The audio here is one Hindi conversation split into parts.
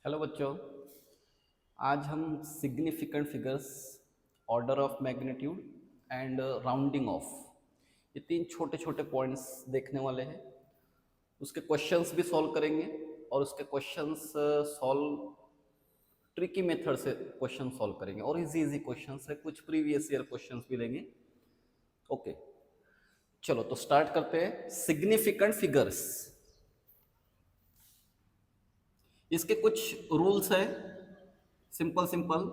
हेलो बच्चों। आज हम significant figures, order of magnitude and rounding off, ये तीन छोटे छोटे पॉइंट्स देखने वाले हैं। उसके क्वेश्चंस भी सॉल्व करेंगे और उसके क्वेश्चंस सॉल्व ट्रिकी मेथड से क्वेश्चन सॉल्व करेंगे और इजी इजी क्वेश्चंस है, कुछ प्रीवियस ईयर क्वेश्चंस भी लेंगे। ओके, चलो तो स्टार्ट करते हैं। सिग्निफिकेंट फिगर्स, इसके कुछ रूल्स है, सिंपल सिंपल।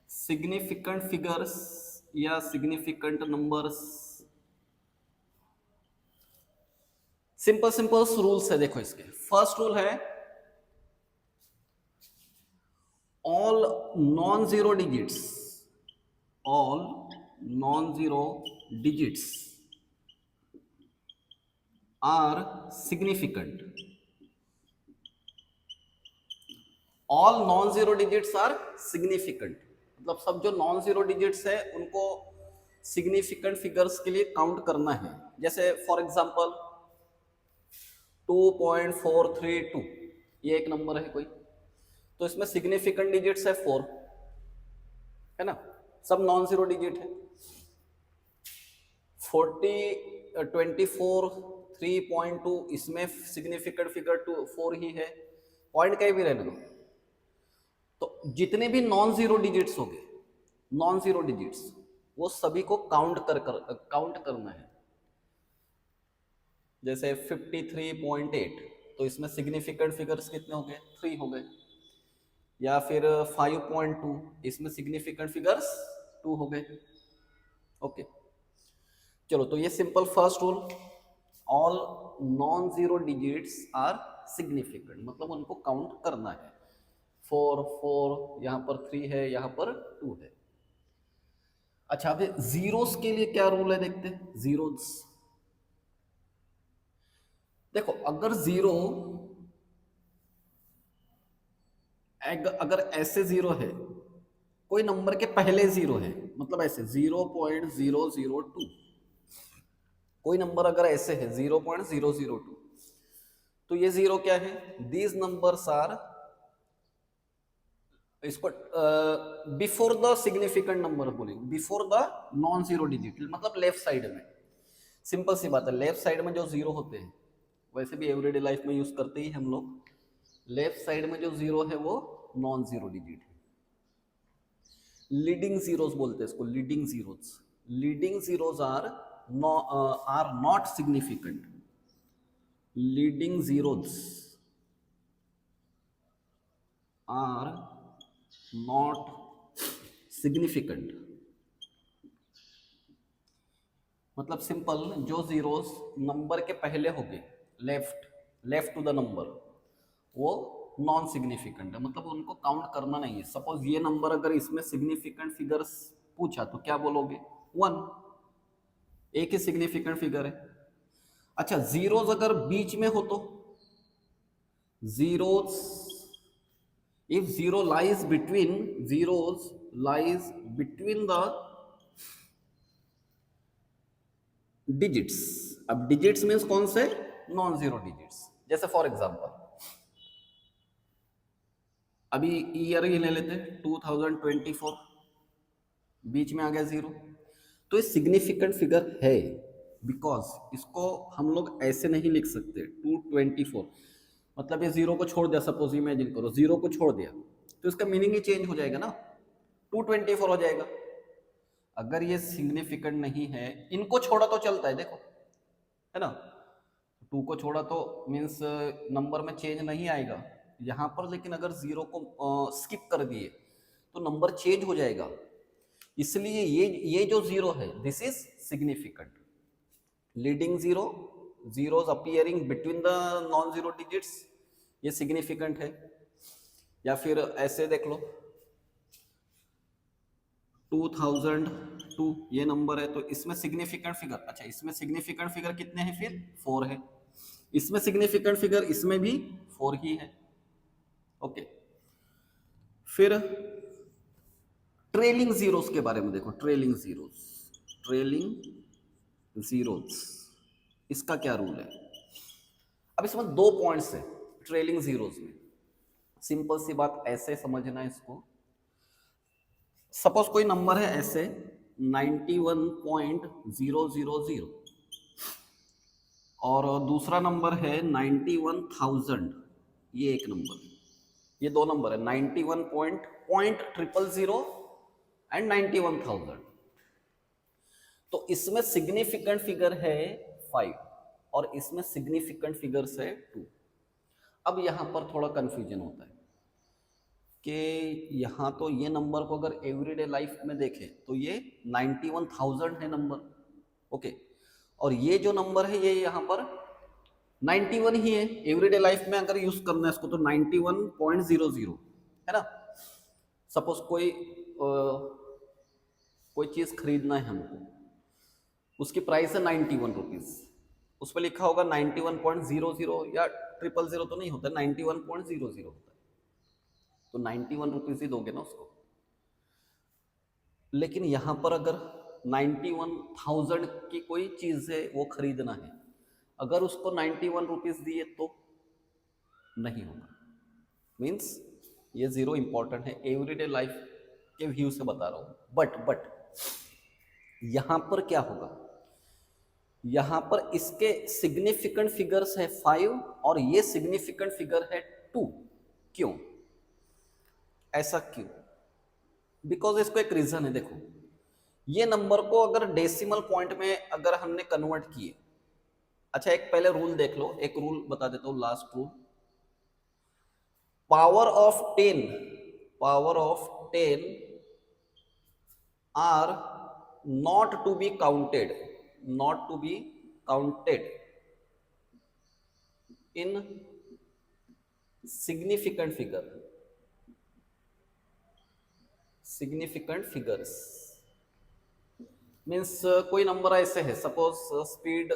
सिग्निफिकेंट फिगर्स या significant numbers, simple simple rules है। देखो इसके फर्स्ट रूल है, all non zero digits, all non zero digits are significant. All non zero digits are significant, मतलब सब जो नॉन जीरो डिजिट्स है उनको सिग्निफिकेंट फिगर्स के लिए काउंट करना है। जैसे फॉर एग्जांपल 2.432, ये एक नंबर है कोई, तो इसमें सिग्निफिकेंट डिजिट्स है 4, है ना, सब नॉन जीरो डिजिट है। 24 3.2, इसमें सिग्निफिकेंट फिगर 4 ही है, पॉइंट कहीं भी रहने दो। तो जितने भी नॉन जीरो डिजिट्स हो गए, नॉन जीरो डिजिट्स, वो सभी को काउंट करना है। जैसे 53.8, तो इसमें सिग्निफिकेंट फिगर्स कितने हो गए? 3 हो गए। या फिर 5.2, इसमें सिग्निफिकेंट फिगर्स 2 हो गए। ओके, चलो तो ये simple first rule, all non zero digits are significant, मतलब उनको काउंट करना है। 4 यहाँ पर 3 है, यहाँ पर 2 है। अच्छा, अभी जीरोस के लिए क्या रूल है देखते हैं। जीरोस, देखो अगर जीरो, अगर ऐसे जीरो है, कोई नंबर के पहले जीरो है, मतलब ऐसे 0.002, कोई नंबर अगर ऐसे है 0.002, तो ये जीरो क्या है? दीज नंबर्स आर, इसको बिफोर द सिग्निफिकेंट नंबर बोलेंगे, before the non zero digit, मतलब लेफ्ट साइड में। सिंपल सी बात है, लेफ्ट साइड में जो जीरो होते हैं, वैसे भी एवरीडे लाइफ में यूज करते ही हम लोग, लेफ्ट साइड में जो जीरो है वो नॉन जीरो डिजिट है। लीडिंग जीरोस बोलते हैं इसको, leading zeros. Leading zeros are not significant. Leading zeros are not significant, मतलब सिंपल, जो जीरोस नंबर के पहले हो गए, left left to the number, वो नॉन सिग्निफिकेंट है, मतलब उनको काउंट करना नहीं है। सपोज ये नंबर अगर इसमें सिग्निफिकेंट फिगर्स पूछा तो क्या बोलोगे? 1, एक ही सिग्निफिकेंट फिगर है। अच्छा, जीरोस अगर बीच में हो तो, zeros, if zero lies between, zeros lies between the digits. अब डिजिट्स मीन्स कौन से? Non zero digits. जैसे फॉर एग्जांपल अभी ईयर ही ले लेते हैं, 2024, बीच में आ गया जीरो, तो ये सिग्निफिकेंट फिगर है, बिकॉज इसको हम लोग ऐसे नहीं लिख सकते 224, मतलब ये जीरो को छोड़ दिया, सपोज इमेजिन करो जीरो को छोड़ दिया, तो इसका मीनिंग ही चेंज हो जाएगा ना, 224 हो जाएगा। अगर ये सिग्निफिकेंट नहीं है, इनको छोड़ा तो चलता है, देखो, है ना, 2 को छोड़ा तो मीन्स नंबर में चेंज नहीं आएगा यहाँ पर, लेकिन अगर जीरो को स्किप कर दिए तो नंबर चेंज हो जाएगा। इसलिए ये जो जीरो है, this is significant. Leading zero, zeros appearing between the non zero digits, ये सिग्निफिकेंट है। या फिर ऐसे देख लो, 2002 ये नंबर है, तो इसमें सिग्निफिकेंट फिगर, अच्छा इसमें सिग्निफिकेंट फिगर कितने हैं? फिर 4 है। इसमें सिग्निफिकेंट फिगर, इसमें भी 4 ही है। ओके, फिर ट्रेलिंग जीरोस के बारे में देखो। ट्रेलिंग जीरोस, ट्रेलिंग जीरोस, इसका क्या रूल है? अब इसमें 2 पॉइंट्स है ट्रेलिंग जीरोस में। सिंपल सी बात, ऐसे समझना है इसको। सपोज कोई नंबर है ऐसे 91.000 और दूसरा नंबर है 91,000, ये एक नंबर, ये दो नंबर है 91.000 एंड 91,000। तो इसमें सिग्निफिकेंट फिगर है 5 और इसमें सिग्निफिकेंट फिगर्स है 2। अब यहां पर थोड़ा कंफ्यूजन होता है कि यहाँ तो ये नंबर को अगर एवरीडे लाइफ में देखें तो ये 91,000 है नंबर, ओके, और ये जो नंबर है ये यहाँ पर 91 ही है। एवरीडे लाइफ में अगर यूज करना है इसको तो 91.00 है ना। सपोज कोई चीज खरीदना है हमको, उसकी प्राइस है 91 रुपीज, उस पर लिखा होगा 91.00 या 000 तो नहीं होता, 91.00 होता है, तो 91 रुपीज ही दोगे ना उसको। लेकिन यहां पर अगर 91,000 की कोई चीज है वो खरीदना है, अगर उसको 91 रुपीज दिए तो नहीं होगा। मीन्स ये जीरो इंपॉर्टेंट है, एवरीडे लाइफ के व्यू से बता रहा हूं। बट यहां पर क्या होगा, यहां पर इसके सिग्निफिकेंट फिगर्स है 5 और ये सिग्निफिकेंट फिगर है 2। क्यों ऐसा, क्यों? बिकॉज इसको एक रीजन है। देखो ये नंबर को अगर डेसिमल पॉइंट में अगर हमने कन्वर्ट किए, अच्छा एक पहले रूल देख लो, एक रूल बता देता हूं, last rule, power of 10 are not to be counted in significant figures means कोई नंबर ऐसे है, सपोज स्पीड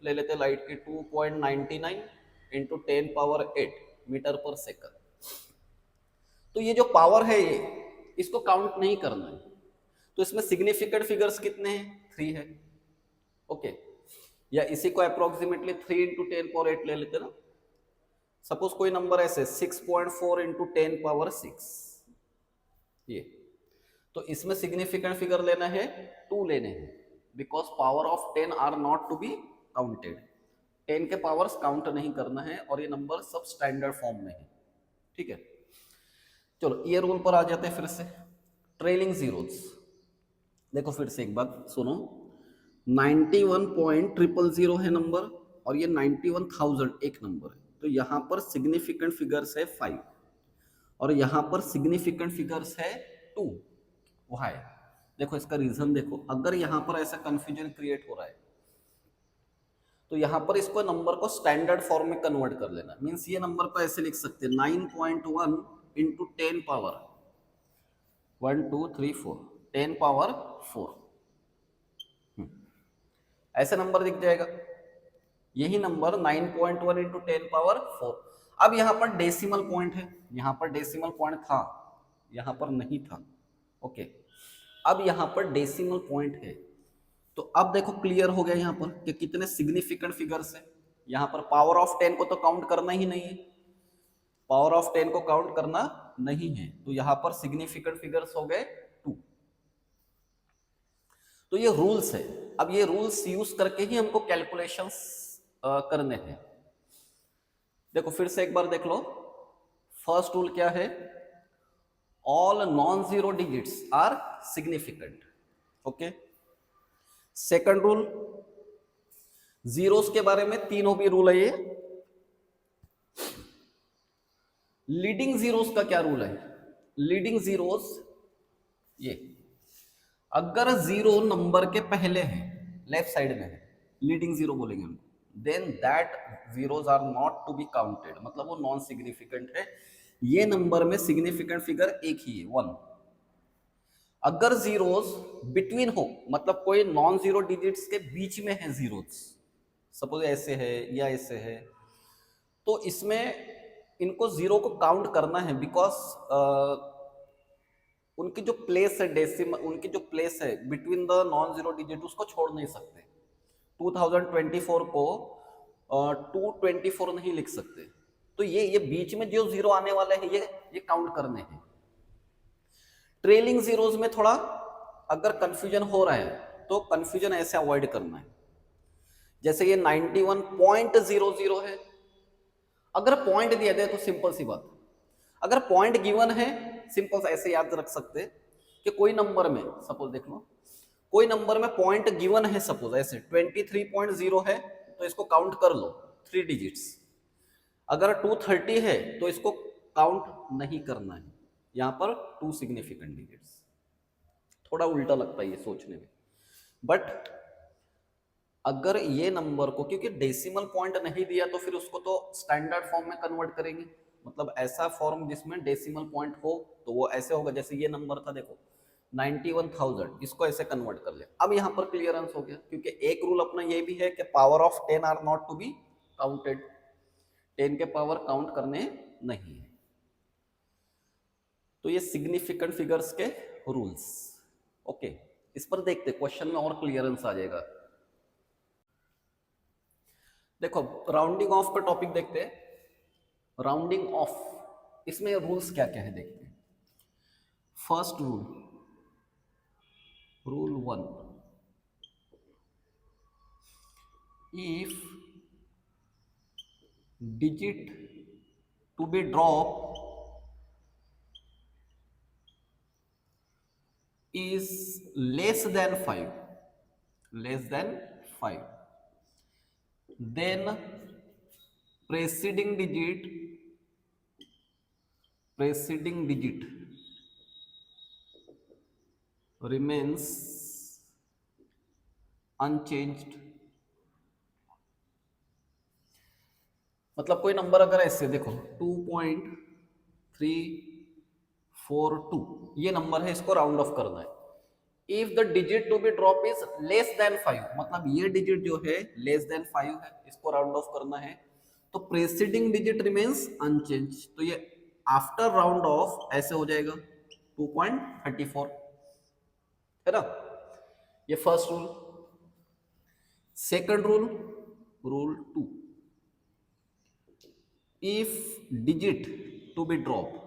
ले लेते लाइट की 2.99 इंटू 10 पावर 8 मीटर पर सेकंड। तो ये जो पावर है ये इसको काउंट नहीं करना है, तो इसमें सिग्निफिकेंट फिगर्स कितने हैं, 3 है, ओके। या इसी को अप्रोक्सीमेटली 3 इंटू 10 पावर 8 ले लेते ना। सपोज कोई नंबर ऐसे 6.4 इंटू 10 पावर 6, ये, तो इसमें सिग्निफिकेंट फिगर लेना है 2 लेने हैं, because power of 10 are not to be counted, 10 के पावर्स काउंट नहीं करना है और ये नंबर सब स्टैंडर्ड फॉर्म में है, ठीक है। चलो ये रूल पर आ जाते हैं फिर से। ट्रेलिंग जीरोस, देखो फिर से एक बात सुनो, 91.000 है नंबर और ये 91,000 एक नंबर है, तो यहां पर सिग्निफिकेंट फिगर्स है 5 और यहां पर सिग्निफिकेंट फिगर्स है 2। वाई? देखो इसका रीजन देखो, अगर यहां पर ऐसा कंफ्यूजन क्रिएट हो रहा है तो यहां पर इसको नंबर को स्टैंडर्ड फॉर्म में कन्वर्ट कर लेना। मींस ये नंबर को ऐसे लिख सकते हैं 9.1 इंटू 10 पावर 1 2 3 4 10 पावर 4, ऐसे नंबर दिख जाएगा। यही नंबर 9.1 इंटू 10 पावर 4। अब यहां पर डेसिमल पॉइंट है, यहां पर डेसिमल पॉइंट था, यहां पर नहीं था, ओके। अब यहां पर डेसिमल पॉइंट है, तो अब देखो क्लियर हो गया यहां पर कि कितने सिग्निफिकेंट फिगर्स है। यहां पर पावर ऑफ 10 को तो काउंट करना ही नहीं है, पावर ऑफ 10 को काउंट करना नहीं है, तो यहां पर सिग्निफिकेंट फिगर्स हो गए 2। तो ये रूल्स है, अब ये रूल्स यूज करके ही हमको कैलकुलेशंस करने हैं। देखो फिर से एक बार देख लो, फर्स्ट रूल क्या है, all non zero digits are significant, okay. Second rule, zeros के बारे में तीनों भी रूल है ये। लीडिंग जीरोस का क्या रूल है, लीडिंग जीरोस, ये अगर जीरो नंबर के पहले है, लेफ्ट साइड में है, लीडिंग जीरो बोलेंगे उनको, then that zeros are not to be counted, मतलब वो नॉन सिग्निफिकेंट है। ये नंबर में सिग्निफिकेंट फिगर एक ही है, 1। अगर जीरोस बिटवीन हो, मतलब कोई नॉन जीरो डिजिट्स के बीच में है जीरोस, सपोज ऐसे है या ऐसे है, तो इसमें इनको जीरो को काउंट करना है, बिकॉज उनकी जो प्लेस है डेसिमल, उनकी जो प्लेस है between the non zero digit, उसको छोड़ नहीं सकते। 2024 को 224 नहीं लिख सकते, तो ये बीच में जो जीरो आने वाले हैं ये काउंट करने हैं। ट्रेलिंग जीरोज में थोड़ा अगर कंफ्यूजन हो रहा है तो कंफ्यूजन ऐसे अवॉइड करना है। जैसे ये 91.00 है, अगर पॉइंट दिया जाए तो सिंपल सी बात, अगर पॉइंट गिवन है सिंपल ऐसे याद रख सकते कि कोई नंबर में सपोज देख लो, कोई नंबर में पॉइंट गिवन है, सपोज ऐसे 23.0 है तो इसको काउंट कर लो 3 डिजिट्स। अगर 230 है तो इसको काउंट नहीं करना है, यहां पर 2 सिग्निफिकेंट डिजिट्स। थोड़ा उल्टा लगता है ये सोचने में, बट अगर ये नंबर को, क्योंकि डेसिमल पॉइंट नहीं दिया तो फिर उसको तो स्टैंडर्ड फॉर्म में कन्वर्ट करेंगे, मतलब ऐसा फॉर्म जिसमें डेसिमल पॉइंट हो तो वो ऐसे होगा। जैसे ये नंबर था देखो 91,000, इसको ऐसे कन्वर्ट कर ले। अब यहाँ पर क्लियरेंस हो गया, क्योंकि एक रूल अपना ये भी है कि power of 10 are not to be counted, 10 के पावर काउंट करने नहीं है। तो ये सिग्निफिकेंट फिगर्स के रूल्स। ओके, इस पर देखते क्वेश्चन में और क्लियरेंस आ जाएगा। देखो राउंडिंग ऑफ का टॉपिक देखते हैं। राउंडिंग ऑफ, इसमें रूल्स क्या क्या है देखते हैं। First rule, rule 1, if digit to be dropped is less than 5, then preceding digit remains unchanged। मतलब कोई नंबर अगर ऐसे देखो 2.342 ये नंबर है, इसको राउंड ऑफ करना है। If the digit to be drop is less than 5, मतलब ये डिजिट जो है लेस देन 5 है, इसको राउंड ऑफ करना है। तो प्रेसिडिंग डिजिट रिमेन्स अनचेंज, तो ये आफ्टर राउंड ऑफ ऐसे हो जाएगा 2.34, है ना। ये first rule. Second rule, rule 2, if digit to be dropped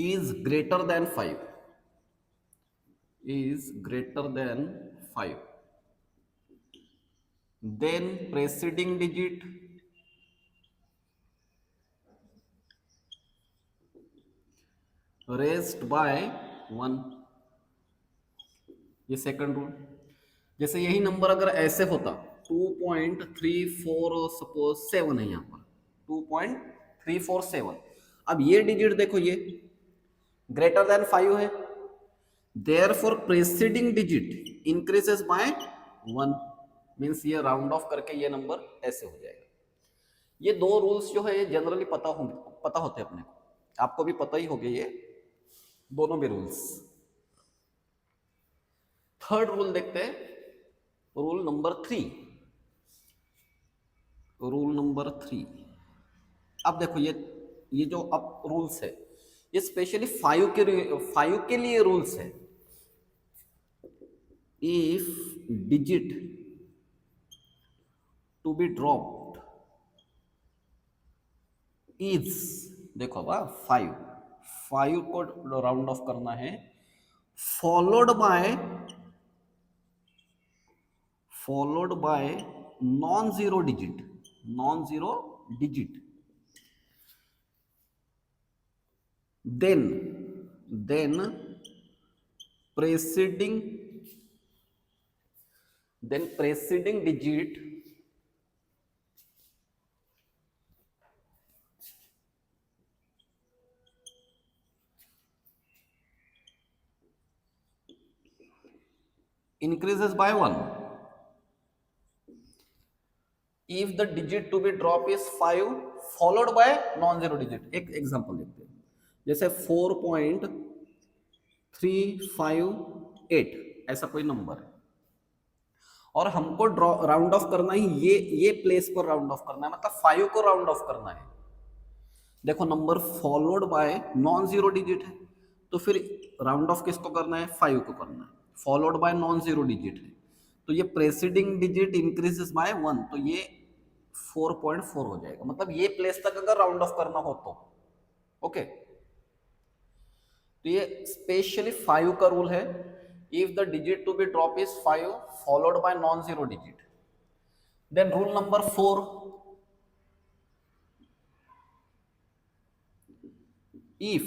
is greater than 5, then preceding digit raised by 1। ये सेकंड रूल। जैसे यही नंबर अगर ऐसे होता 2.347 सपोज 7 है, यहाँ पर 2.347। अब ये डिजिट देखो ये ग्रेटर देन 5 है, therefore presiding digit increases by 1, means ये राउंड ऑफ करके ये नंबर ऐसे हो जाएगा। ये दो रूल्स जो है ये जनरली पता होते हैं अपने को, आपको भी पता ही होंगे ये दोनों भी रूल्स। थर्ड रूल देखते हैं, रूल नंबर 3। अब देखो ये जो अब रूल्स है ये स्पेशली 5 के लिए रूल्स है। If digit to be dropped is, देखो अब 5 को राउंड ऑफ करना है, followed by non zero digit, then preceding digit increases by 1। if the digit to be drop is 5 followed by non zero digit. एक एग्जांपल देखते हैं, जैसे 4.358 ऐसा कोई नंबर है और हमको राउंड ऑफ करना ही ये प्लेस पर राउंड ऑफ करना है, मतलब 5 को राउंड ऑफ करना है। देखो number followed by non zero digit है तो फिर राउंड ऑफ किसको करना है, 5 को करना है। Followed by non zero digit है तो ये प्रेसिडिंग डिजिट इंक्रीजेस बाय 1, तो ये 4.4 हो जाएगा, मतलब ये प्लेस तक अगर राउंड ऑफ करना हो तो। ओके, तो ये स्पेशली 5 का रूल है। If the digit to be drop is 5 followed by non zero digit, then rule number 4, if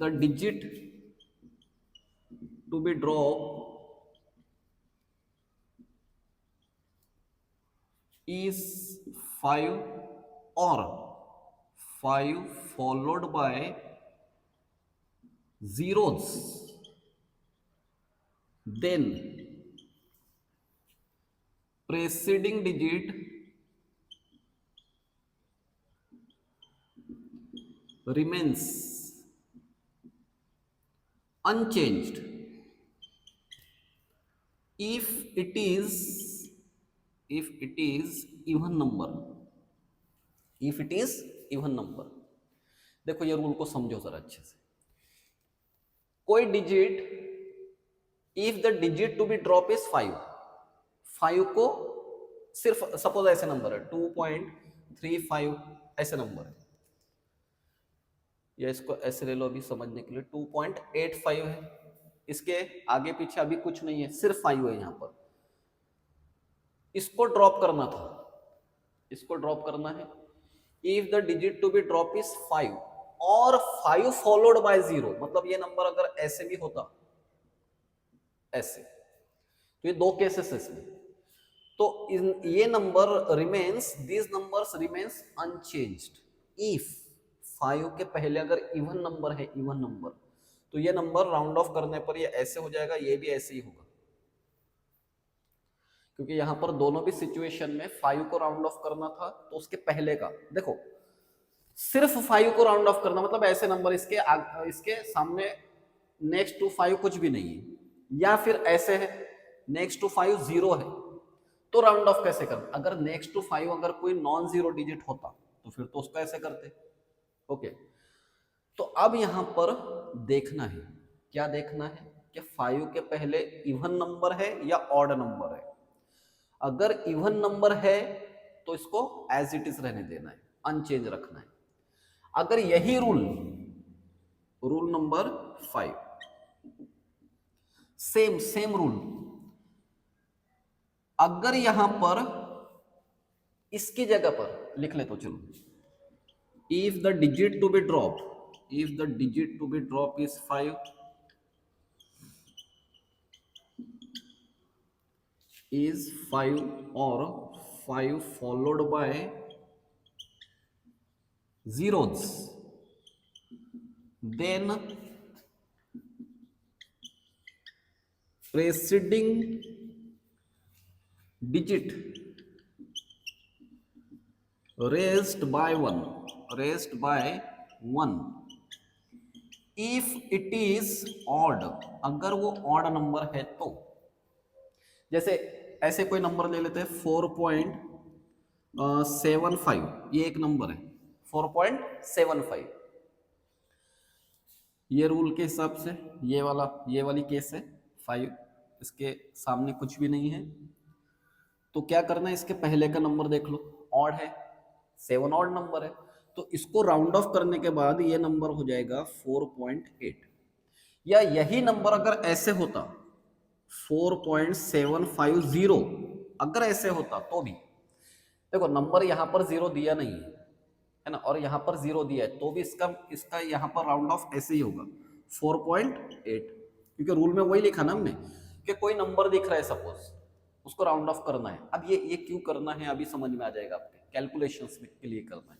the digit to be dropped is 5 or 5 followed by zeros, then preceding digit remains unchanged if it is even number, if it is even number। देखो ये रूल को समझो जरा अच्छे से। कोई digit, if the digit to be drop is 5, 5 को सिर्फ सपोज ऐसे नंबर है 2.35 ऐसे नंबर है, या इसको ऐसे ले लो अभी समझने के लिए 2.85 है, इसके आगे पीछे अभी कुछ नहीं है, सिर्फ 5 है यहां पर। इसको ड्रॉप करना था, इसको ड्रॉप करना है। If the digit to be drop is 5 और 5 फॉलोड बाय 0, मतलब ये नंबर अगर ऐसे भी होता ऐसे, तो ये दो केसेस है इसमें, तो ये number remains, this numbers remains unchanged if 5 के पहले अगर इवन नंबर है, इवन नंबर, तो ये नंबर राउंड ऑफ करने पर ये ऐसे हो जाएगा, ये भी ऐसे ही होगा, क्योंकि यहां पर दोनों भी सिचुएशन में 5 को राउंड ऑफ करना था, तो उसके पहले का देखो, सिर्फ 5 को राउंड ऑफ करना मतलब ऐसे नंबर इसके सामने नेक्स्ट टू 5 कुछ भी नहीं है, या फिर ऐसे है नेक्स्ट टू 5 0 है, तो राउंड ऑफ कैसे करना? अगर नेक्स्ट टू 5 अगर कोई नॉन जीरो डिजिट होता तो फिर तो उसको ऐसे करते। ओके, तो अब यहां पर देखना है, क्या देखना है कि 5 के पहले इवन नंबर है या ऑड नंबर है। अगर इवन नंबर है तो इसको एज इट इज रहने देना है, अनचेंज रखना है। अगर यही रूल नंबर 5, सेम रूल, अगर यहां पर इसकी जगह पर लिख ले तो चलो, if the digit to be drop, if the digit to be drop is 5 or 5 followed by zeros, then preceding digit raised by 1 if it is odd, अगर वो ऑड नंबर है तो, जैसे ऐसे कोई नंबर ले लेते हैं 4.75, ये एक नंबर है 4.75, ये रूल के हिसाब से ये वाली केस है 5, इसके सामने कुछ भी नहीं है, तो क्या करना है, इसके पहले का नंबर देख लो, ऑड है, 7 ऑड नंबर है, तो इसको राउंड ऑफ करने के बाद ये नंबर हो जाएगा 4.8, या यही नंबर अगर ऐसे होता 4.750, अगर ऐसे होता तो भी देखो नंबर यहां पर 0 दिया नहीं है ना, और यहां पर 0 दिया है, तो भी इसका यहां पर राउंड ऑफ ऐसे ही होगा 4.8, क्योंकि रूल में वही लिखा ना हमने कि कोई नंबर दिख रहा है सपोज, उसको राउंड ऑफ करना है। अब ये क्यों करना है अभी समझ में आ जाएगा, आपके कैलकुलेशंस के लिए करना है।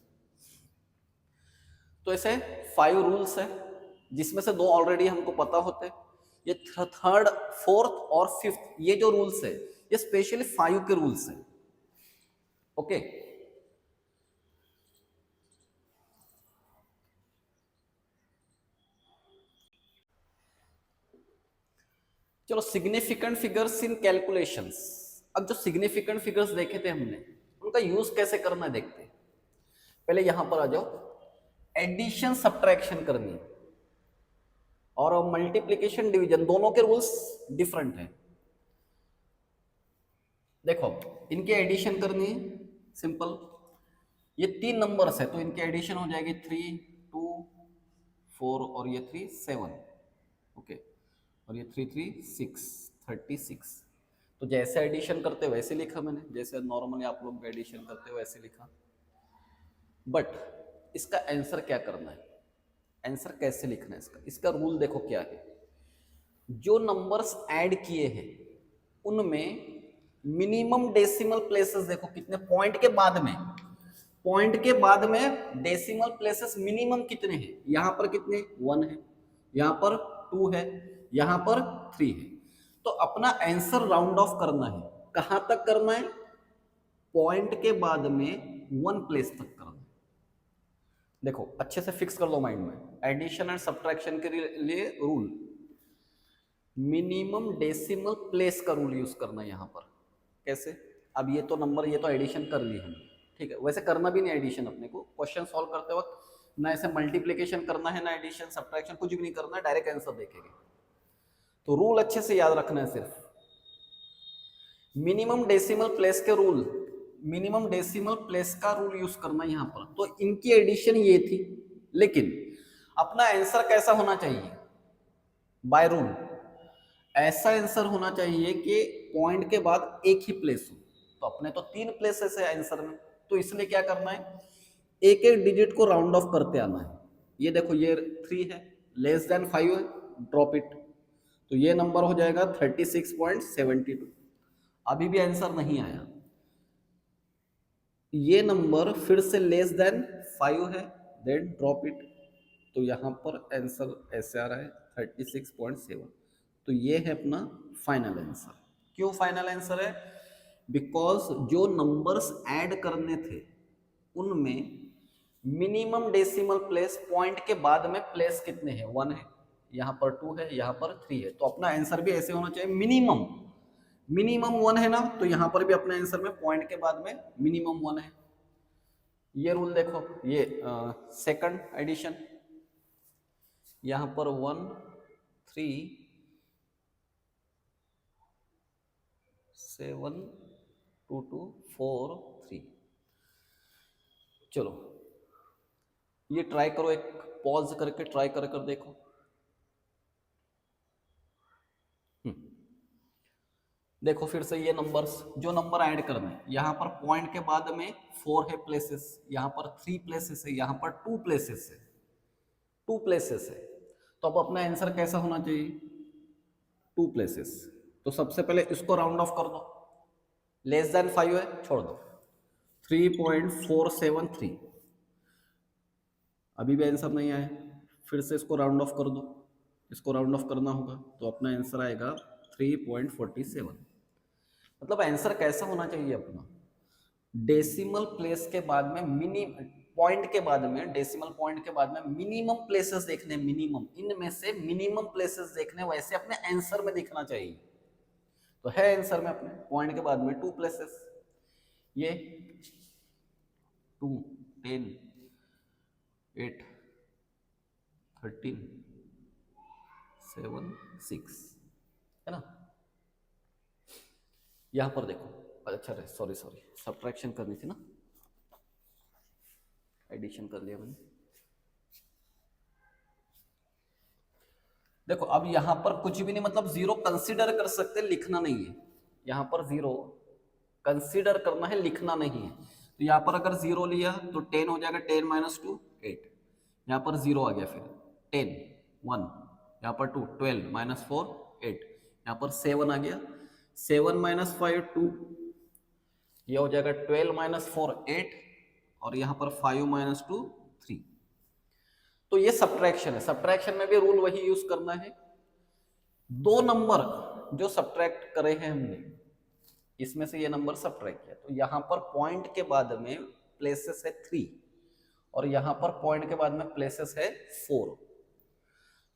तो ऐसे 5 रूल्स है, जिसमें से 2 ऑलरेडी हमको पता होते हैं, ये थर्ड, फोर्थ और फिफ्थ ये जो रूल्स है ये स्पेशली 5 के रूल्स हैं। ओके, चलो सिग्निफिकेंट फिगर्स इन कैलकुलेशंस। अब जो सिग्निफिकेंट फिगर्स देखे थे हमने, उनका यूज कैसे करना है देखते हैं। पहले यहां पर आ जाओ, एडिशन सब्ट्रैक्शन करनी है और मल्टीप्लिकेशन डिवीजन, दोनों के रूल्स डिफरेंट हैं। देखो इनके एडिशन करनी है, सिंपल। ये 3 नंबर्स है तो इनके एडिशन हो जाएगी 3 2 4 और ये 3 7, ओके, और ये 3 3 6 36। तो जैसे एडिशन करते वैसे लिखा मैंने, जैसे नॉर्मली आप लोग एडिशन करते वैसे लिखा। बट इसका आंसर क्या करना है, आंसर कैसे लिखना है इसका, इसका रूल देखो क्या है। जो नंबर्स ऐड किए हैं उनमें मिनिमम डेसिमल प्लेसेस देखो कितने, पॉइंट के बाद में, पॉइंट के बाद में डेसिमल प्लेसेस मिनिमम कितने हैं, यहां पर कितने 1 है, यहां पर 2 है, यहां पर 3 है। तो अपना आंसर राउंड ऑफ करना है, कहां तक करना है, पॉइंट के बाद में 1 प्लेस तक करना है। देखो अच्छे से फिक्स कर लो माइंड में, एडिशन एंड सब्ट्रैक्शन के लिए रूल, मिनिमम डेसिमल प्लेस का रूल यूज करना है यहां पर। कैसे, अब ये तो नंबर, ये तो एडिशन कर ली हमने, ठीक है, वैसे करना भी नहीं एडिशन, अपने को क्वेश्चन सॉल्व करते वक्त ना ऐसे मल्टीप्लिकेशन करना है, ना एडिशन सब्ट्रैक्शन, कुछ भी नहीं करना है, डायरेक्ट आंसर देखेंगे। तो रूल अच्छे से याद रखना है, सिर्फ मिनिमम डेसिमल प्लेस के रूल, मिनिमम डेसिमल प्लेस का रूल यूज करना है यहां पर। तो इनकी एडिशन ये थी, लेकिन अपना आंसर कैसा होना चाहिए, बाय रूल ऐसा आंसर होना चाहिए कि पॉइंट के बाद एक ही प्लेस हो। तो अपने तो 3 प्लेसेस है आंसर में, तो इसलिए क्या करना है, एक एक डिजिट को राउंड ऑफ करते आना है। ये देखो ये 3 है, लेस देन 5 है, ड्रॉप इट, तो ये नंबर हो जाएगा 36.72। अभी भी आंसर नहीं आया, ये नंबर फिर से लेस देन 5 है, देन ड्रॉप इट, तो यहां पर आंसर ऐसे आ रहा है 36.7। तो ये है अपना फाइनल आंसर। क्यों फाइनल आंसर है, बिकॉज जो नंबर्स ऐड करने थे उनमें मिनिमम डेसिमल प्लेस पॉइंट के बाद में प्लेस कितने हैं, 1 है, यहाँ पर 2 है, यहाँ पर 3 है। तो अपना आंसर भी ऐसे होना चाहिए, मिनिमम, मिनिमम 1 है ना, तो यहाँ पर भी अपने आंसर में पॉइंट के बाद में मिनिमम 1 है। ये रूल देखो, ये सेकंड एडिशन, यहाँ पर 1 3 7 2 2 4 3। चलो ये ट्राई करो, एक पॉज करके ट्राई कर कर देखो। देखो फिर से ये नंबर्स, जो नंबर ऐड करना है, यहाँ पर पॉइंट के बाद में 4 है प्लेसेस, यहाँ पर 3 प्लेसेस है, यहाँ पर 2 प्लेसेस है, 2 प्लेसेस है। तो अब अपना आंसर कैसा होना चाहिए, 2 प्लेसेस। तो सबसे पहले इसको राउंड ऑफ कर दो, लेस देन 5 है, छोड़ दो, 3.473। अभी भी आंसर नहीं आया, फिर से इसको राउंड ऑफ कर दो, इसको राउंड ऑफ करना होगा, तो अपना आंसर आएगा 3.47। मतलब आंसर कैसा होना चाहिए अपना, डेसिमल प्लेस के बाद में मिनी पॉइंट के बाद में, डेसिमल पॉइंट के बाद में मिनिमम प्लेसेस देखने, मिनिमम, इनमें से मिनिमम प्लेसेस देखने, वैसे अपने आंसर में दिखना चाहिए। तो है आंसर में अपने पॉइंट के बाद में 2 प्लेसेस, ये 2 10 8 13 7 6 है ना। यहां पर देखो, अच्छा सॉरी सॉरी, सब्ट्रैक्शन करनी थी ना, एडिशन कर लिया मैंने। देखो अब यहां पर कुछ भी नहीं, मतलब 0 कंसीडर कर सकते, लिखना नहीं है, यहां पर 0 कंसीडर करना है, लिखना नहीं है। तो यहां पर अगर 0 लिया तो 10 हो जाएगा, 10 - 2 8, यहां पर 0 आ गया, फिर 10 1, यहां पर 2 12 - 4 8, यहां पर 7 आ गया, 7 - 5 2, ये हो जाएगा 12 - 4 8, और यहां पर 5 - 2 3। तो ये सब्ट्रैक्शन है, सब्ट्रैक्शन में भी रूल वही यूज करना है। 2 नंबर जो सब्ट्रैक्ट करे हैं हमने, इसमें से ये नंबर सब्ट्रैक्ट किया, तो यहां पर पॉइंट के बाद में प्लेसेस है 3, और यहां पर पॉइंट के बाद में प्लेसेस है 4।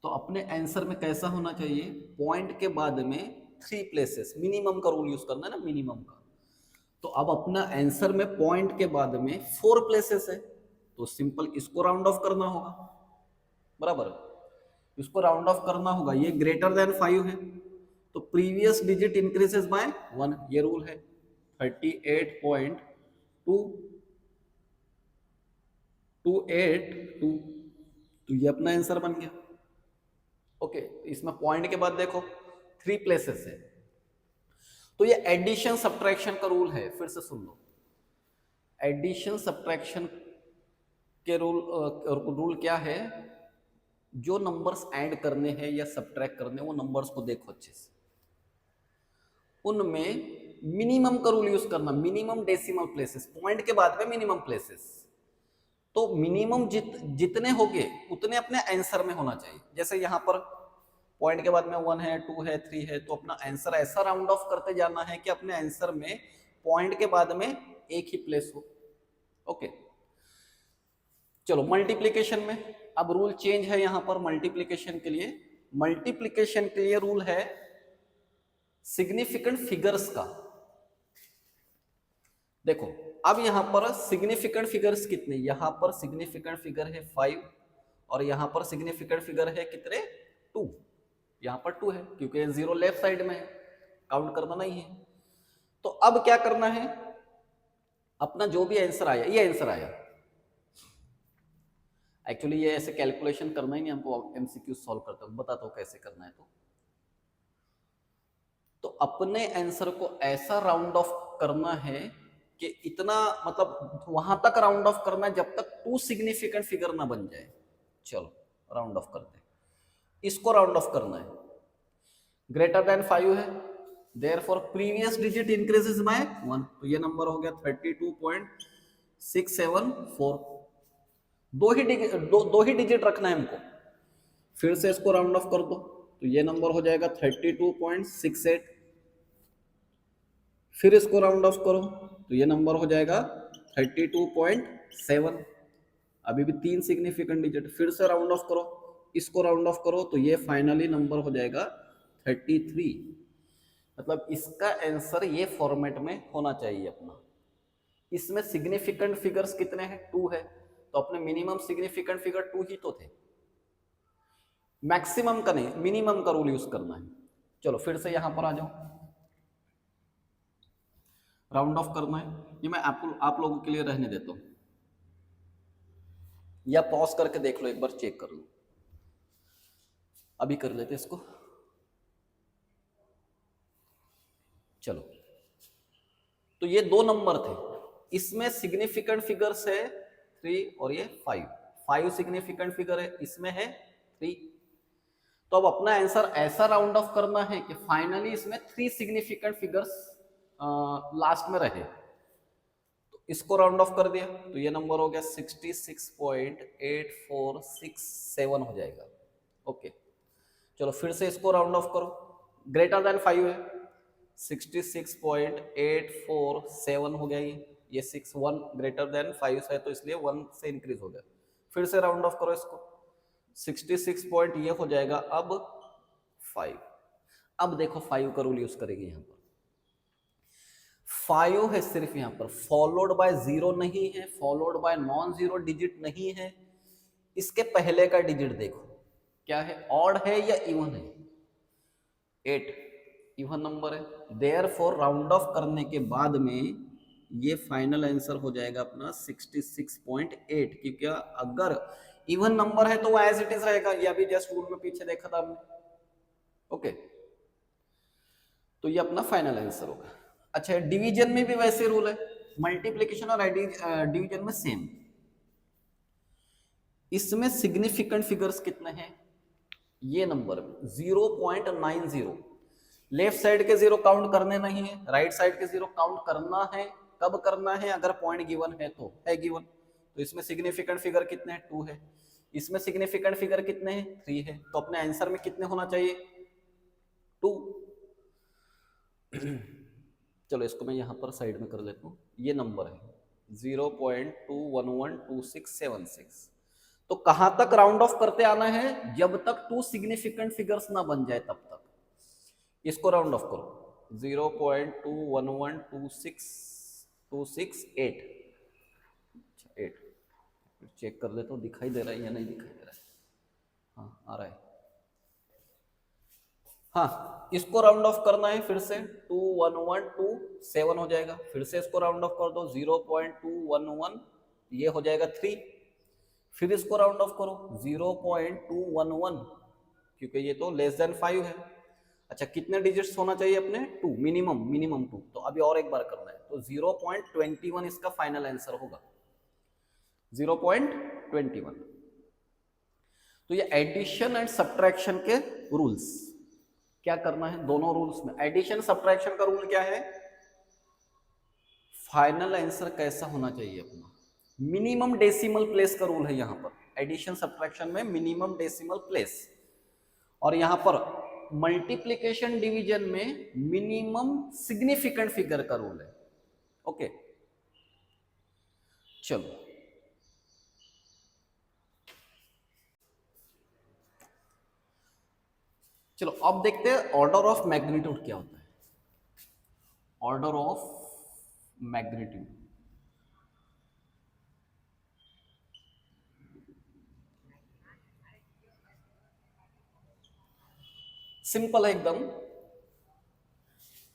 तो अपने आंसर में कैसा होना चाहिए, पॉइंट के बाद में 3 प्लेसेस, मिनिमम का रूल यूज करना है ना, मिनिमम का। तो अब अपना आंसर में पॉइंट के बाद में 4 प्लेसेस है, तो सिंपल इसको राउंड ऑफ करना होगा, बराबर, इसको राउंड ऑफ करना होगा। ये ग्रेटर देन 5 है, तो प्रीवियस डिजिट इंक्रीजेस बाय 1, ये रूल है। 38.228 तो ये अपना आंसर बन गया। ओके, इसमें पॉइंट के बाद देखो 3 प्लेसेस है, तो ये एडिशन सब्ट्रैक्शन का रूल है। फिर से सुन लो, एडिशन सब्ट्रैक्शन के रूल क्या है, जो नंबर्स ऐड करने हैं या सब्ट्रैक्ट करने, वो नंबर्स को देखो अच्छे से, उनमें मिनिमम का रूल यूज करना, मिनिमम डेसिमल प्लेसेस, पॉइंट के बाद में मिनिमम प्लेसेस। तो मिनिमम जितने होंगे उतने अपने आंसर में होना चाहिए। जैसे यहां पर पॉइंट के बाद में 1 है, 2 है, 3 है, तो अपना आंसर ऐसा राउंड ऑफ करते जाना है कि अपने आंसर में पॉइंट के बाद में एक ही प्लेस हो। ओके, चलो मल्टीप्लीकेशन में अब रूल चेंज है। यहां पर मल्टीप्लीकेशन के लिए रूल है सिग्निफिकेंट फिगर्स का। देखो अब यहां पर सिग्निफिकेंट फिगर्स कितने, यहां पर सिग्निफिकेंट फिगर है 5 और यहां पर सिग्निफिकेंट फिगर है कितने, 2। यहां पर 2 है क्योंकि 0 लेफ्ट साइड में है, काउंट करना नहीं है। तो अब क्या करना है, अपना जो भी आंसर आया, ये आंसर आया, एक्चुअली ये ऐसे कैलकुलेशन करना ही नहीं हमको, एमसीक्यू सॉल्व करता हूं, बताता हूं कैसे करना है। तो अपने आंसर को ऐसा राउंड ऑफ करना है कि इतना, मतलब वहां तक राउंड ऑफ करना है जब तक 2 सिग्निफिकेंट फिगर ना बन जाए। चलो राउंड ऑफ करते हैं, इसको राउंड ऑफ करना है, ग्रेटर देन 5 है, therefore previous digit increases by 1, तो ये नंबर हो गया 32.674। दो ही डिजिट रखना है हमको। फिर से इसको राउंड ऑफ कर दो तो ये नंबर हो जाएगा 32.68। फिर इसको राउंड ऑफ करो तो ये नंबर हो जाएगा 32.7। अभी भी 3 सिग्निफिकेंट डिजिट। फिर से राउंड ऑफ करो, इसको राउंड ऑफ करो तो ये फाइनली नंबर हो जाएगा 33। मतलब इसका आंसर ये फॉर्मेट में होना चाहिए अपना। इसमें सिग्निफिकेंट फिगर्स कितने हैं, 2 है, तो अपने मिनिमम सिग्निफिकेंट फिगर 2 ही तो थे, मैक्सिमम का नहीं, मिनिमम का रूल यूज करना है। चलो फिर से यहां पर आ जाओ, राउंड ऑफ करना है। ये मैं आप लोगों के लिए रहने देता हूं, या पॉज करके देख लो, एक बार चेक कर लो। अभी कर लेते इसको। चलो, तो ये 2 नंबर थे, इसमें सिग्निफिकेंट फिगर्स है 3 और ये 5 सिग्निफिकेंट फिगर है, इसमें है 3। तो अब अपना आंसर ऐसा राउंड ऑफ करना है कि फाइनली इसमें 3 सिग्निफिकेंट फिगर्स लास्ट में रहे। तो इसको राउंड ऑफ कर दिया तो ये नंबर हो गया 66.8467 हो जाएगा। ओके, चलो फिर से इसको राउंड ऑफ करो, ग्रेटर देन 5 है, 66.847 हो गया। ये 6 1 ग्रेटर देन 5 है तो इसलिए 1 से इंक्रीज हो गया। फिर से राउंड ऑफ करो इसको, 66 पॉइंट ये हो जाएगा अब 5। अब देखो 5 का रूल यूज करेंगे, यहां पर 5 है सिर्फ, यहां पर फॉलोड बाय 0 नहीं है, followed by non zero digit नहीं है। इसके पहले का डिजिट देखो क्या है, ऑड है या इवन है, 8 इवन नंबर है। देयरफॉर राउंड ऑफ करने के बाद में ये फाइनल आंसर हो जाएगा अपना 66.8, क्योंकि अगर इवन नंबर है तो वो एज इट इज रहेगा। ये अभी जस्ट रूल में पीछे देखा था हमने। ओके, तो ये अपना फाइनल आंसर होगा। अच्छा, डिवीजन में भी वैसे रूल है, मल्टीप्लिकेशन और डिवीजन में सेम। इसमें सिग्निफिकेंट फिगर्स कितने हैं, ये नंबर 0.90। लेफ्ट साइड के 0 काउंट करने नहीं है, राइट साइड के 0 काउंट करना है। कब करना है, अगर पॉइंट गिवन है तो है गिवन। तो इसमें सिग्निफिकेंट फिगर कितने हैं, 2 है। इसमें सिग्निफिकेंट फिगर कितने हैं, 3 है। तो अपने आंसर में कितने होना चाहिए, 2। चलो इसको मैं यहां पर साइड में कर लेता हूं। ये नंबर है 0.2112676। तो कहां तक राउंड ऑफ करते आना है, जब तक 2 सिग्निफिकेंट फिगर्स ना बन जाए तब तक। इसको राउंड ऑफ करो, 0.2112626 8। चेक कर लेता हूँ दिखाई दे रहा है या नहीं दिखाई दे रहा है। हाँ आ रहा है। हाँ, इसको राउंड ऑफ करना है फिर से 2112 हो जाएगा, फिर से इसको राउंड ऑफ कर दो 0.211, ये हो जाएगा 3, फिर इसको राउंड ऑफ करो 0.211, क्योंकि ये तो लेस देन 5 है। अच्छा, कितने डिजिट्स होना चाहिए अपने? 2, मिनिमम 2। तो अभी और एक बार करना है, तो 0.21 इसका फाइनल आंसर होगा, 0.21। तो ये एडिशन एंड सब्ट्रैक्शन के रूल्स, क्या करना है दोनों रूल्स में। एडिशन सब्ट्रैक्शन का रूल क्या है? फाइनल आंसर कैसा होना चाहिए अपना, मिनिमम डेसिमल प्लेस का रूल है यहाँ पर। एडिशन सब्ट्रैक्शन में मिनिमम डेसिमल प्लेस, और यहाँ पर मल्टीप्लिकेशन डिवीजन में मिनिमम सिग्निफिकेंट फिगर का रूल है। ओके, चलो चलो अब देखते हैं ऑर्डर ऑफ मैग्नीट्यूड क्या होता है। ऑर्डर ऑफ मैग्नीट्यूड, सिंपल है एकदम।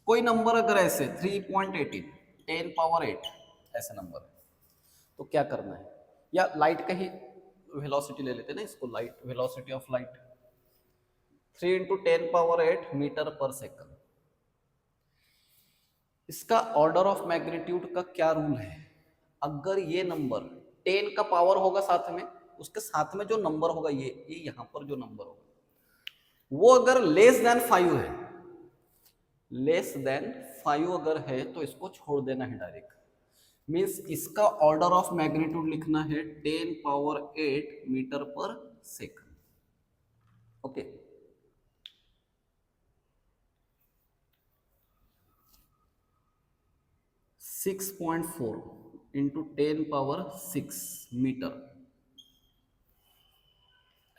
कोई नंबर अगर ऐसे 3.18 10 पावर 8 ऐसा नंबर है, तो क्या करना है, या लाइट का ही वेलोसिटी ले लेते हैं ना इसको, light velocity of light 3 into 10 power 8 metre पर सेकंड। इसका ऑर्डर ऑफ मैग्नीट्यूड का क्या रूल है? अगर ये नंबर 10 का पावर होगा साथ में, उसके साथ में जो नंबर होगा ये यहां पर जो नंबर होगा वो अगर लेस देन 5 है, लेस देन 5 अगर है तो इसको छोड़ देना है डायरेक्ट। मीन्स इसका ऑर्डर ऑफ मैग्नीट्यूड लिखना है 10 पावर 8 मीटर पर second. Okay, six 6.4 into 10 power 6 metre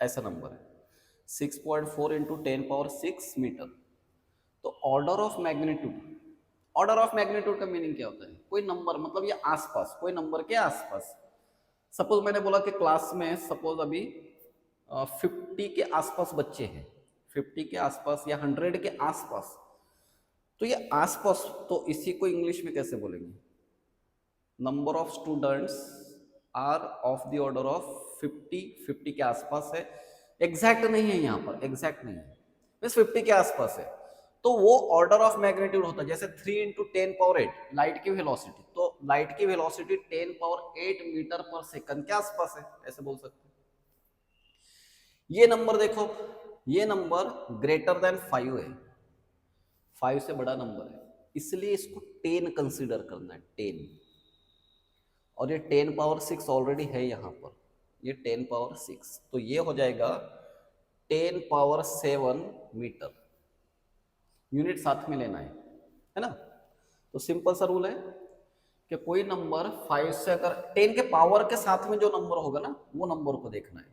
ऐसा नंबर है, 6.4 इंटू 10 पावर 6 मीटर। तो order of magnitude, order of magnitude का मीनिंग क्या होता है? कोई नंबर, मतलब ये आसपास, कोई नंबर के आसपास। सपोज मैंने बोला कि क्लास में सपोज अभी 50 के आसपास बच्चे हैं, 50 के आसपास या 100 के आसपास, तो ये आसपास, तो इसी को इंग्लिश में कैसे बोलेंगे? Number of students are of the order of 50, 50 के आसपास है, एग्जैक्ट नहीं है यहाँ पर, एग्जैक्ट नहीं है, बस 50 के आसपास है, तो वो ऑर्डर ऑफ मैग्नीट्यूड होता है। जैसे 3 इंटू 10 पावर 8 लाइट की वेलोसिटी, तो लाइट की वेलोसिटी 10 पावर 8 मीटर पर सेकंड के आसपास है, ऐसे बोल सकते हैं। ये नंबर देखो, ये नंबर ग्रेटर देन 5 है, 5 से बड़ा नंबर है, इसलिए इसको 10 कंसीडर करना है, 10। और ये 10 पावर 6 ऑलरेडी है यहाँ पर, ये 10 पावर 6, तो ये हो जाएगा 10 पावर 7 मीटर। यूनिट साथ में लेना है ना। तो सिंपल सा रूल है कि कोई नंबर 5 से अगर 10 के पावर के साथ में जो नंबर होगा ना, वो नंबर को देखना है।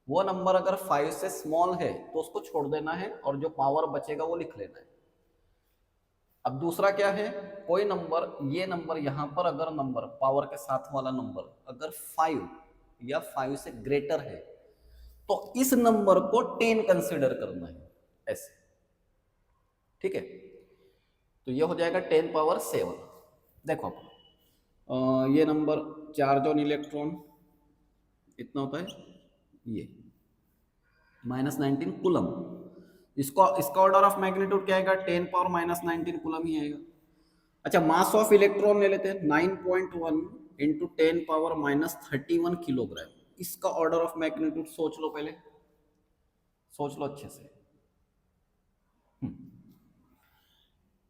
वो नंबर अगर 5 से स्मॉल है तो उसको छोड़ देना है, और जो पावर बचेगा वो लिख लेना है। अब दूसरा क्या है, कोई नंबर, ये नंबर यहाँ पर अगर नंबर पावर के साथ वाला नंबर अगर 5 या 5 से ग्रेटर है, तो इस नंबर को 10 कंसीडर करना है, ऐसे, ठीक है। तो ये हो जाएगा 10 पावर 7। देखो ये नंबर चार्ज ऑन इलेक्ट्रॉन इतना होता है, ये -19 कूलम, इसका ऑर्डर ऑफ मैग्नीट्यूड क्या आएगा? 10 पावर -19 कूलम ही आएगा। अच्छा, मास ऑफ इलेक्ट्रॉन ले लेते हैं, 9.1 इंटू 10 पावर -31 किलोग्राम। इसका ऑर्डर ऑफ मैग्नीट्यूड सोच लो, पहले सोच लो अच्छे से।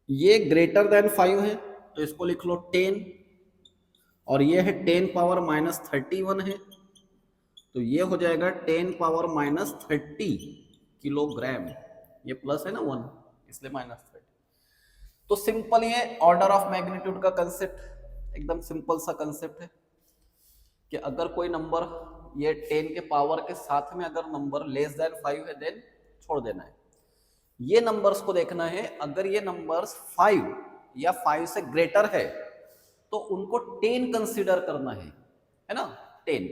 ये ग्रेटर देन 5 है तो इसको लिख लो 10, और ये है 10 पावर -31 है, तो ये हो जाएगा 10 पावर -30 किलोग्राम। ये प्लस है ना 1, इसलिए -30। तो सिंपल ये ऑर्डर ऑफ मैग्नीट्यूड का कंसेप्ट एकदम सिंपल सा कंसेप्ट है कि अगर कोई नंबर ये 10 के पावर के साथ में अगर नंबर लेस देन 5 है, देन छोड़ देना है। ये नंबर्स को देखना है, अगर ये नंबर्स 5 या 5 से ग्रेटर है तो उनको 10 कंसीडर करना है ना, 10।